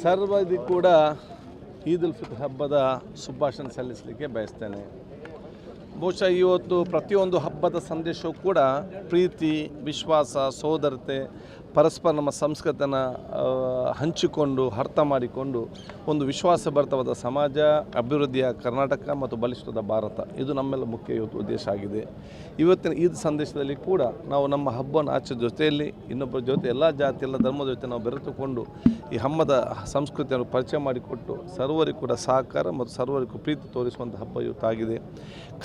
ಸರ್ವರಿಗೂ ಕೂಡ ಈದ್ ಉಲ್ ಫಿತ್ರ್ ಹಬ್ಬದ ಶುಭಾಶಯ ಸಲ್ಲಿಸಲಿಕ್ಕೆ ಬಯಸ್ತೇನೆ. ಬಹುಶಃ ಇವತ್ತು ಪ್ರತಿಯೊಂದು ಹಬ್ಬದ ಸಂದೇಶವೂ ಕೂಡ ಪ್ರೀತಿ, ವಿಶ್ವಾಸ, ಸೋದರತೆ, ಪರಸ್ಪರ ನಮ್ಮ ಸಂಸ್ಕೃತಿಯನ್ನು ಹಂಚಿಕೊಂಡು ಅರ್ಥ ಮಾಡಿಕೊಂಡು ಒಂದು ವಿಶ್ವಾಸಭರಿತವಾದ ಸಮಾಜ, ಅಭಿವೃದ್ಧಿಯ ಕರ್ನಾಟಕ ಮತ್ತು ಬಲಿಷ್ಠದ ಭಾರತ, ಇದು ನಮ್ಮೆಲ್ಲ ಮುಖ್ಯ ಇವತ್ತು ಉದ್ದೇಶ ಆಗಿದೆ. ಇವತ್ತಿನ ಈದ್ ಸಂದೇಶದಲ್ಲಿ ಕೂಡ ನಾವು ನಮ್ಮ ಹಬ್ಬವನ್ನು ಆಚೆ ಜೊತೆಯಲ್ಲಿ ಇನ್ನೊಬ್ಬರ ಜೊತೆ ಎಲ್ಲ ಜಾತಿ ಎಲ್ಲ ಧರ್ಮದ ಜೊತೆ ನಾವು ಬೆರೆತುಕೊಂಡು ಈ ಹಬ್ಬದ ಸಂಸ್ಕೃತಿಯನ್ನು ಪರಿಚಯ ಮಾಡಿಕೊಟ್ಟು ಸರ್ವರಿಗೂ ಕೂಡ ಸಹಕಾರ ಮತ್ತು ಸರ್ವರಿಗೂ ಪ್ರೀತಿ ತೋರಿಸುವಂಥ ಹಬ್ಬ ಇವತ್ತಾಗಿದೆ.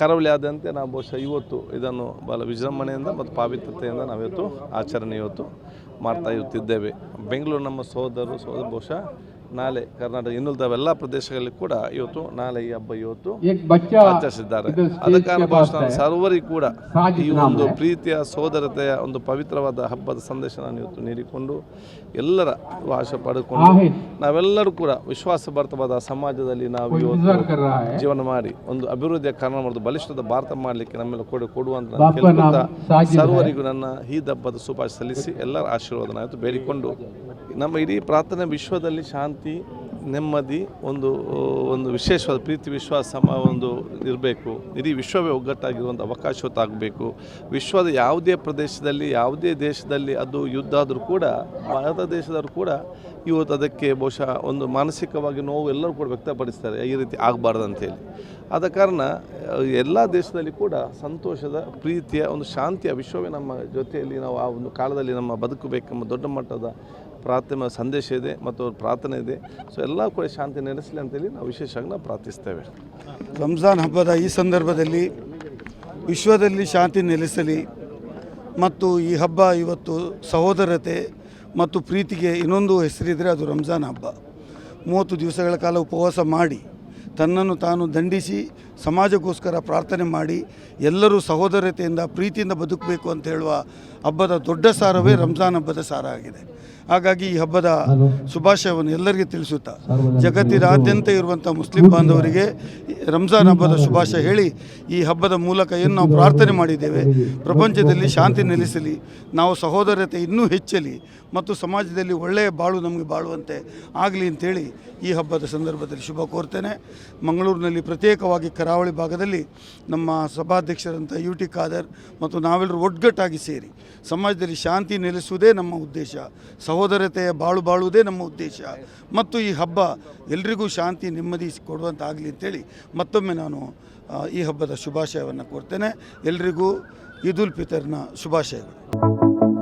ಕರಾವಳಿಯಾದಂತೆ ನಾವು ಬಹುಶಃ ಇವತ್ತು ಇದನ್ನು ಬಹಳ ವಿಜೃಂಭಣೆಯಿಂದ ಮತ್ತು ಪಾವಿತ್ರತೆಯಿಂದ ನಾವಿವತ್ತು ಆಚರಣೆ ಇವತ್ತು ಮಾಡ್ತಾ ಇರುತ್ತಿದ್ದೇವೆ. ಬೆಂಗಳೂರು ನಮ್ಮ ಸೋದರ ಬಹುಶಃ ನಾಳೆ ಕರ್ನಾಟಕ ಇನ್ನುಳಿದವೆಲ್ಲ ಪ್ರದೇಶಗಳಲ್ಲಿ ಕೂಡ ಇವತ್ತು ನಾಳೆ ಈ ಹಬ್ಬ ಇವತ್ತು ಆಚರಿಸಿದ್ದಾರೆ. ಅದ ಕಾರಣ ಸರ್ವರಿಗೂ ಕೂಡ ಈ ಒಂದು ಪ್ರೀತಿಯ ಸೋದರತೆಯ ಒಂದು ಪವಿತ್ರವಾದ ಹಬ್ಬದ ಸಂದೇಶ ನಾನು ಇವತ್ತು ನೀಡಿಕೊಂಡು ಎಲ್ಲರ ಆಶೆ ಪಡೆದುಕೊಂಡು ನಾವೆಲ್ಲರೂ ಕೂಡ ವಿಶ್ವಾಸಭರಿತವಾದ ಸಮಾಜದಲ್ಲಿ ನಾವು ಇವತ್ತು ಜೀವನ ಮಾಡಿ ಒಂದು ಅಭಿವೃದ್ಧಿಯ ಕಾರಣ ಮಾಡೋದು ಬಲಿಷ್ಠದ ಭಾರತ ಮಾಡಲಿಕ್ಕೆ ನಮ್ಮೆಲ್ಲ ಕೊಡುವಂತ ಕೇಳ್ಕೊಳ್ತಾ ಸರ್ವರಿಗೂ ನನ್ನ ಈ ಹಬ್ಬದ ಶುಭಾಶಯ ಸಲ್ಲಿಸಿ ಎಲ್ಲರ ಆಶೀರ್ವಾದನ ಇವತ್ತು ಬೇಡಿಕೊಂಡು ನಮ್ಮ ಇಡೀ ಪ್ರಾರ್ಥನೆ ವಿಶ್ವದಲ್ಲಿ ಶಾಂತಿ, ನೆಮ್ಮದಿ, ಒಂದು ವಿಶೇಷವಾದ ಪ್ರೀತಿ, ವಿಶ್ವಾಸ ಒಂದು ಇರಬೇಕು. ಇಡೀ ವಿಶ್ವವೇ ಒಗ್ಗಟ್ಟಾಗಿರುವಂಥ ಅವಕಾಶ ಹೊತ್ತಾಗಬೇಕು. ವಿಶ್ವದ ಯಾವುದೇ ಪ್ರದೇಶದಲ್ಲಿ ಯಾವುದೇ ದೇಶದಲ್ಲಿ ಅದು ಯುದ್ಧ ಆದರೂ ಕೂಡ ಭಾರತ ದೇಶದವರು ಕೂಡ ಇವತ್ತು ಅದಕ್ಕೆ ಬಹುಶಃ ಒಂದು ಮಾನಸಿಕವಾಗಿ ನೋವು ಎಲ್ಲರೂ ಕೂಡ ವ್ಯಕ್ತಪಡಿಸ್ತಾರೆ, ಈ ರೀತಿ ಆಗಬಾರ್ದು ಅಂತೇಳಿ. ಆದ ಕಾರಣ ಎಲ್ಲ ದೇಶದಲ್ಲಿ ಕೂಡ ಸಂತೋಷದ, ಪ್ರೀತಿಯ, ಒಂದು ಶಾಂತಿಯ ವಿಶ್ವವೇ ನಮ್ಮ ಜೊತೆಯಲ್ಲಿ ನಾವು ಆ ಒಂದು ಕಾಲದಲ್ಲಿ ನಮ್ಮ ಬದುಕಬೇಕೆಂಬ ದೊಡ್ಡ ಮಟ್ಟದ ಪ್ರಾರ್ಥನೆ ಸಂದೇಶ ಇದೆ ಮತ್ತು ಪ್ರಾರ್ಥನೆ ಇದೆ. ಸೊ ಎಲ್ಲ ಕೂಡ ಶಾಂತಿ ನೆಲೆಸಲಿ ಅಂತೇಳಿ ನಾವು ವಿಶೇಷವಾಗಿ ನಾವು ಪ್ರಾರ್ಥಿಸ್ತೇವೆ. ರಂಜಾನ್ ಹಬ್ಬದ ಈ ಸಂದರ್ಭದಲ್ಲಿ ವಿಶ್ವದಲ್ಲಿ ಶಾಂತಿ ನೆಲೆಸಲಿ ಮತ್ತು ಈ ಹಬ್ಬ ಇವತ್ತು ಸಹೋದರತೆ ಮತ್ತು ಪ್ರೀತಿಗೆ ಇನ್ನೊಂದು ಹೆಸರಿದ್ದರೆ ಅದು ರಂಜಾನ್ ಹಬ್ಬ. 30 ದಿವಸಗಳ ಕಾಲ ಉಪವಾಸ ಮಾಡಿ ತನ್ನನ್ನು ತಾನು ದಂಡಿಸಿ ಸಮಾಜಕ್ಕೋಸ್ಕರ ಪ್ರಾರ್ಥನೆ ಮಾಡಿ ಎಲ್ಲರೂ ಸಹೋದರತೆಯಿಂದ ಪ್ರೀತಿಯಿಂದ ಬದುಕಬೇಕು ಅಂತ ಹೇಳುವ ಹಬ್ಬದ ದೊಡ್ಡ ಸಾರವೇ ರಂಜಾನ್ ಹಬ್ಬದ ಸಾರ ಆಗಿದೆ. ಹಾಗಾಗಿ ಈ ಹಬ್ಬದ ಶುಭಾಶಯವನ್ನು ಎಲ್ಲರಿಗೆ ತಿಳಿಸುತ್ತಾ ಜಗತ್ತಿನಾದ್ಯಂತ ಇರುವಂಥ ಮುಸ್ಲಿಂ ಬಾಂಧವರಿಗೆ ರಂಜಾನ್ ಹಬ್ಬದ ಶುಭಾಶಯ ಹೇಳಿ ಈ ಹಬ್ಬದ ಮೂಲಕ ಏನು ನಾವು ಪ್ರಾರ್ಥನೆ ಮಾಡಿದ್ದೇವೆ, ಪ್ರಪಂಚದಲ್ಲಿ ಶಾಂತಿ ನೆಲೆಸಲಿ, ನಾವು ಸಹೋದರತೆ ಇನ್ನೂ ಹೆಚ್ಚಲಿ ಮತ್ತು ಸಮಾಜದಲ್ಲಿ ಒಳ್ಳೆಯ ಬಾಳು ನಮಗೆ ಬಾಳುವಂತೆ ಆಗಲಿ ಅಂಥೇಳಿ ಈ ಹಬ್ಬದ ಸಂದರ್ಭದಲ್ಲಿ ಶುಭ ಕೋರ್ತೇನೆ. ಮಂಗಳೂರಿನಲ್ಲಿ ಪ್ರತ್ಯೇಕವಾಗಿ ಕರಾವಳಿ ಭಾಗದಲ್ಲಿ ನಮ್ಮ ಸಭಾಧ್ಯಕ್ಷರಂಥ UT ಖಾದರ್ ಮತ್ತು ನಾವೆಲ್ಲರೂ ಒಗ್ಗಟ್ಟಾಗಿ ಸೇರಿ ಸಮಾಜದಲ್ಲಿ ಶಾಂತಿ ನೆಲೆಸುವುದೇ ನಮ್ಮ ಉದ್ದೇಶ, ಸಹೋದರತೆಯ ಬಾಳುವುದೇ ನಮ್ಮ ಉದ್ದೇಶ ಮತ್ತು ಈ ಹಬ್ಬ ಎಲ್ರಿಗೂ ಶಾಂತಿ, ನೆಮ್ಮದಿ ಕೊಡುವಂತಾಗಲಿ ಅಂತೇಳಿ ಮತ್ತೊಮ್ಮೆ ನಾನು ಈ ಹಬ್ಬದ ಶುಭಾಶಯವನ್ನು ಕೋರ್ತೇನೆ. ಎಲ್ರಿಗೂ ಈದ್ ಉಲ್ ಫಿತರ್ನ ಶುಭಾಶಯಗಳು.